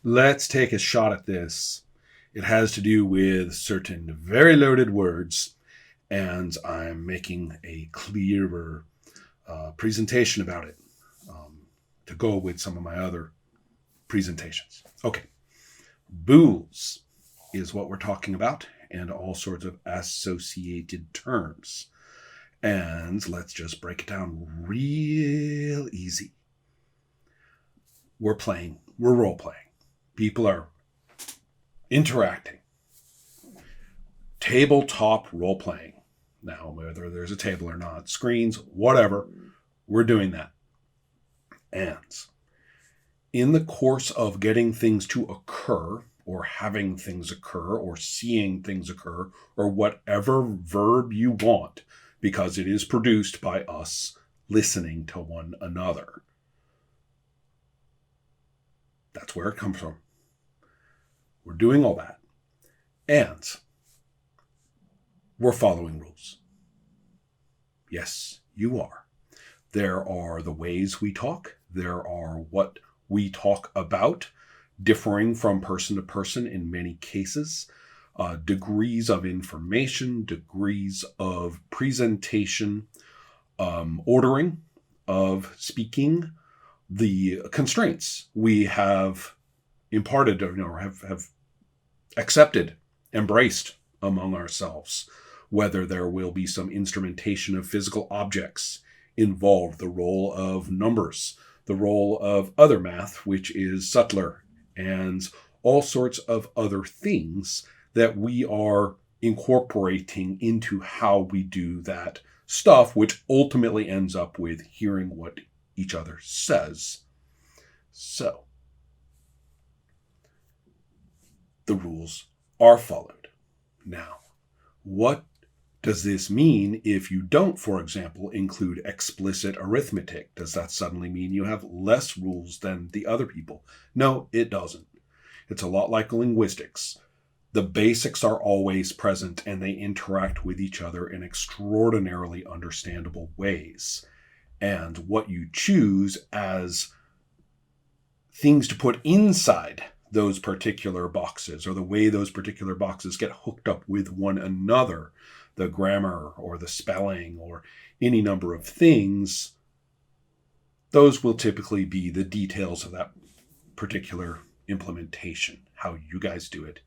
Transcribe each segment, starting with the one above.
Let's take a shot at this. It has to do with certain very loaded words, and I'm making a clearer presentation about it to go with some of my other presentations. Okay, bools is what we're talking about, and all sorts of associated terms. And let's just break it down real easy. We're role playing. People are interacting. Tabletop role playing. Now, whether there's a table or not, screens, whatever, we're doing that. And in the course of getting things to occur, or having things occur, or seeing things occur, or whatever verb you want, because it is produced by us listening to one another. That's where it comes from. We're doing all that. And we're following rules. Yes, you are. There are the ways we talk. There are what we talk about, differing from person to person in many cases. Degrees of information, degrees of presentation, ordering of speaking, the constraints we have imparted or have accepted, embraced among ourselves, whether there will be some instrumentation of physical objects involved, the role of numbers, the role of other math, which is subtler, and all sorts of other things that we are incorporating into how we do that stuff, which ultimately ends up with hearing what each other says. So, the rules are followed. Now, what does this mean if you don't, for example, include explicit arithmetic? Does that suddenly mean you have less rules than the other people? No, it doesn't. It's a lot like linguistics. The basics are always present and they interact with each other in extraordinarily understandable ways. And what you choose as things to put inside those particular boxes, or the way those particular boxes get hooked up with one another, the grammar or the spelling or any number of things, those will typically be the details of that particular implementation, how you guys do it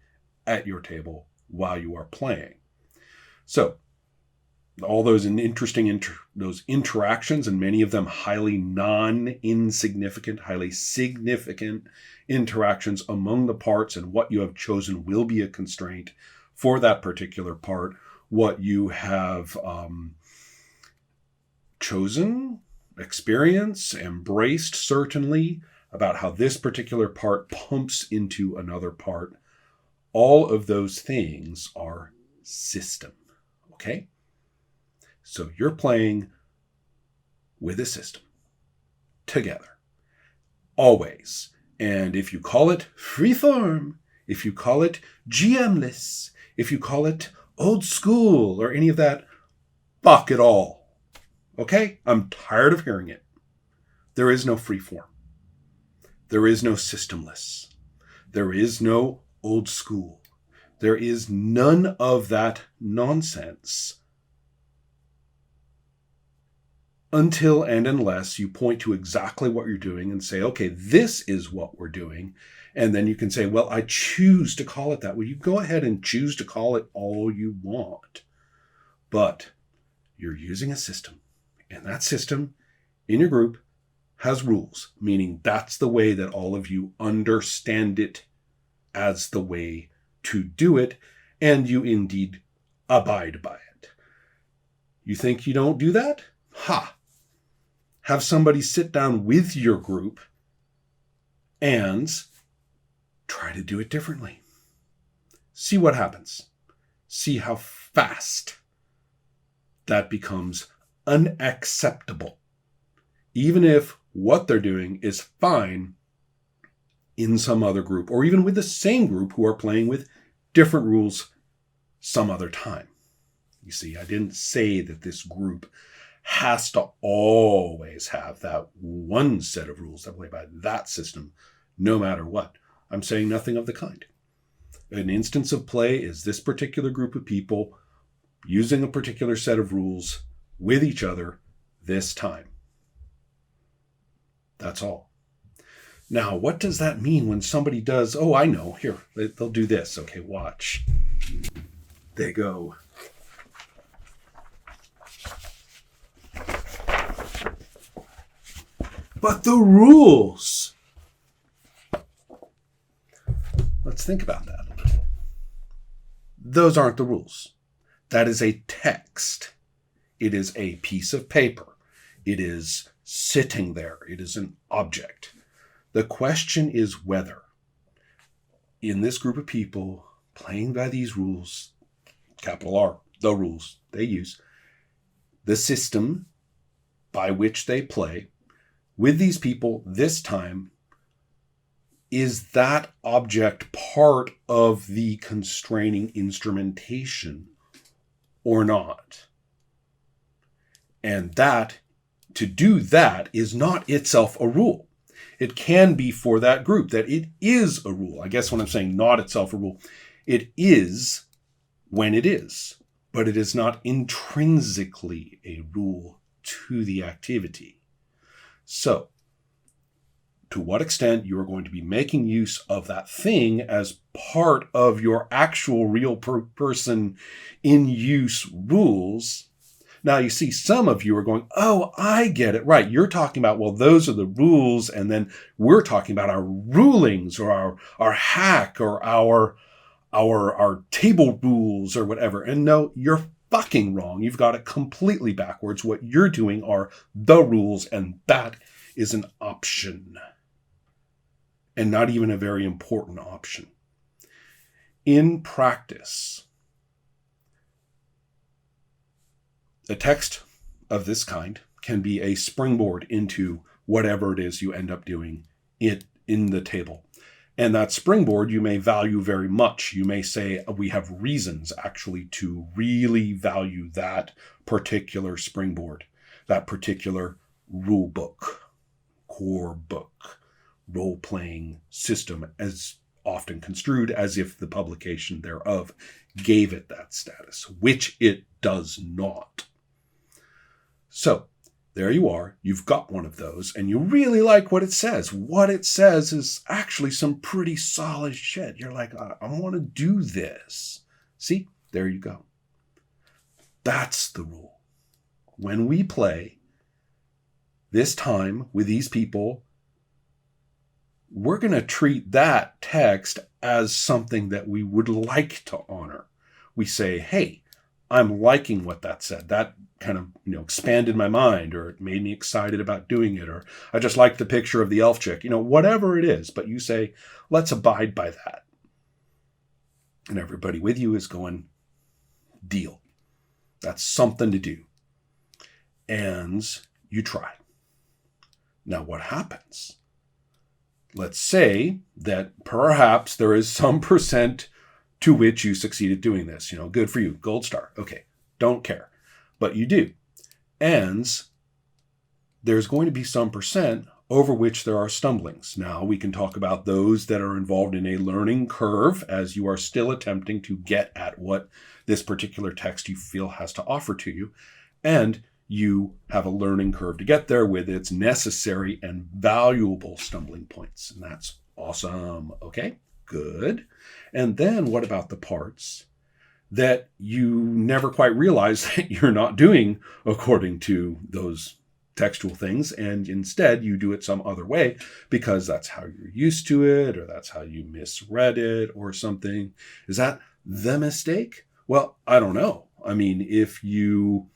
at your table while you are playing. So all those interesting those interactions, and many of them highly non-insignificant, highly significant interactions among the parts, and what you have chosen will be a constraint for that particular part. What you have chosen, experienced, embraced, certainly, about how this particular part pumps into another part. All of those things are system. Okay? So you're playing with a system together, always. And if you call it freeform, if you call it GMless, if you call it old school or any of that, fuck it all. Okay? I'm tired of hearing it. There is no freeform. There is no systemless. There is no old school. There is none of that nonsense. Until and unless you point to exactly what you're doing and say, okay, this is what we're doing. And then you can say, well, I choose to call it that. Well, you go ahead and choose to call it all you want. But you're using a system. And that system in your group has rules, meaning that's the way that all of you understand it as the way to do it. And you indeed abide by it. You think you don't do that? Ha! Have somebody sit down with your group and try to do it differently. See what happens. See how fast that becomes unacceptable. Even if what they're doing is fine in some other group, or even with the same group who are playing with different rules some other time. You see, I didn't say that this group has to always have that one set of rules that play by that system, no matter what. I'm saying nothing of the kind. An instance of play is this particular group of people using a particular set of rules with each other this time. That's all. Now, what does that mean when somebody does, oh, I know, here, they'll do this. Okay, watch. They go. But the rules. Let's think about that a little. Those aren't the rules. That is a text. It is a piece of paper. It is sitting there. It is an object. The question is whether, in this group of people playing by these rules, capital R, the rules they use, the system by which they play, with these people this time, is that object part of the constraining instrumentation or not? And that, to do that, is not itself a rule. It can be for that group that it is a rule. I guess when I'm saying not itself a rule, it is when it is, but it is not intrinsically a rule to the activity. So, to what extent you are going to be making use of that thing as part of your actual real person in use rules. Now, you see, some of you are going, oh, I get it. Right. You're talking about, well, those are the rules. And then we're talking about our rulings or our hack or our table rules or whatever. And no, you're fucking wrong. You've got it completely backwards. What you're doing are the rules, and that is an option. And not even a very important option. In practice, a text of this kind can be a springboard into whatever it is you end up doing in the table. And that springboard you may value very much. You may say, we have reasons actually to really value that particular springboard, that particular rule book, core book, role-playing system, as often construed as if the publication thereof gave it that status, which it does not. So, there you are, you've got one of those, and you really like what it says. What it says is actually some pretty solid shit. You're like, I want to do this. See, there you go. That's the rule. When we play this time with these people, we're going to treat that text as something that we would like to honor. We say, hey, I'm liking what that said. That kind of, expanded my mind, or it made me excited about doing it, or I just like the picture of the elf chick, whatever it is. But you say, let's abide by that. And everybody with you is going, deal. That's something to do. And you try. Now what happens? Let's say that perhaps there is some percent to which you succeeded doing this. Good for you. Gold star. Okay. Don't care. But you do. And there's going to be some percent over which there are stumblings. Now, we can talk about those that are involved in a learning curve as you are still attempting to get at what this particular text you feel has to offer to you. And you have a learning curve to get there with its necessary and valuable stumbling points. And that's awesome. Okay, good. And then what about the parts that you never quite realize that you're not doing according to those textual things, and instead you do it some other way because that's how you're used to it, or that's how you misread it or something? Is that the mistake? Well, I don't know. I mean, if you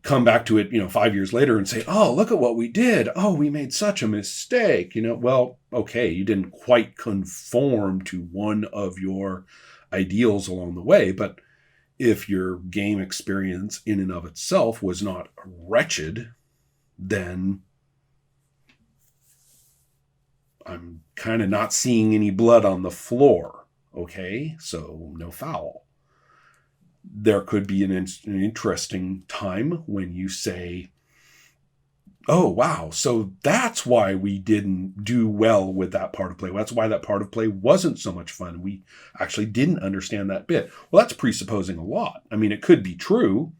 come back to it, 5 years later and say, oh, look at what we did. Oh, we made such a mistake. Well, okay, you didn't quite conform to one of your ideals along the way, but if your game experience in and of itself was not wretched, then I'm kind of not seeing any blood on the floor. Okay, so no foul. There could be an interesting time when you say, oh, wow, so that's why we didn't do well with that part of play. That's why that part of play wasn't so much fun. We actually didn't understand that bit. Well, that's presupposing a lot. I mean, it could be true,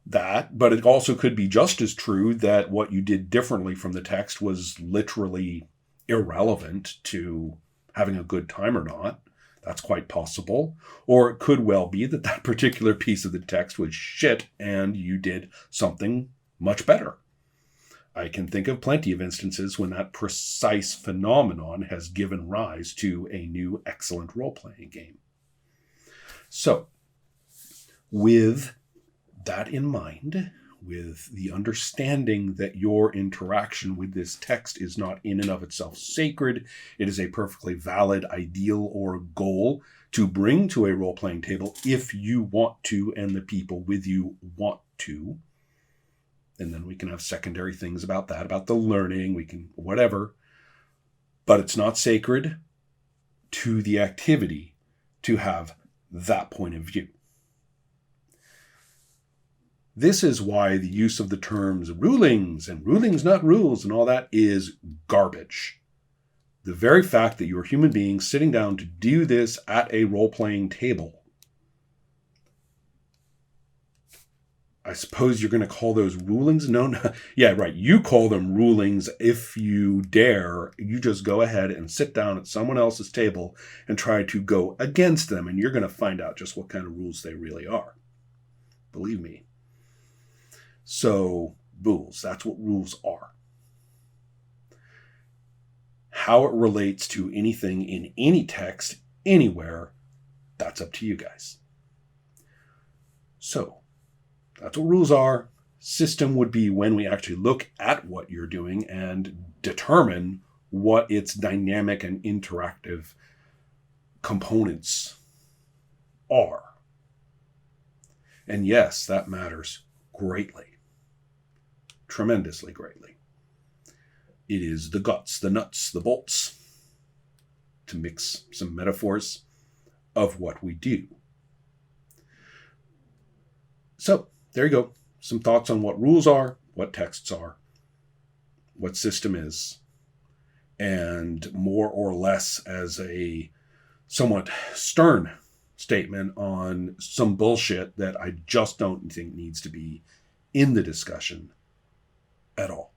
but it also could be just as true that what you did differently from the text was literally irrelevant to having a good time or not. That's quite possible. Or it could well be that that particular piece of the text was shit and you did something much better. I can think of plenty of instances when that precise phenomenon has given rise to a new excellent role-playing game. So, with that in mind, with the understanding that your interaction with this text is not in and of itself sacred, it is a perfectly valid ideal or goal to bring to a role-playing table if you want to and the people with you want to. And then we can have secondary things about that, about the learning, we can, whatever. But it's not sacred to the activity to have that point of view. This is why the use of the terms rulings and rulings not rules and all that is garbage. The very fact that you're human beings sitting down to do this at a role-playing table, I suppose you're going to call those rulings? No. Yeah, right. You call them rulings if you dare. You just go ahead and sit down at someone else's table and try to go against them, and you're going to find out just what kind of rules they really are. Believe me. So, rules. That's what rules are. How it relates to anything in any text, anywhere, that's up to you guys. So, that's what rules are. System would be when we actually look at what you're doing and determine what its dynamic and interactive components are. And yes, that matters greatly. Tremendously greatly. It is the guts, the nuts, the bolts, to mix some metaphors, of what we do. So, there you go. Some thoughts on what rules are, what texts are, what system is, and more or less as a somewhat stern statement on some bullshit that I just don't think needs to be in the discussion at all.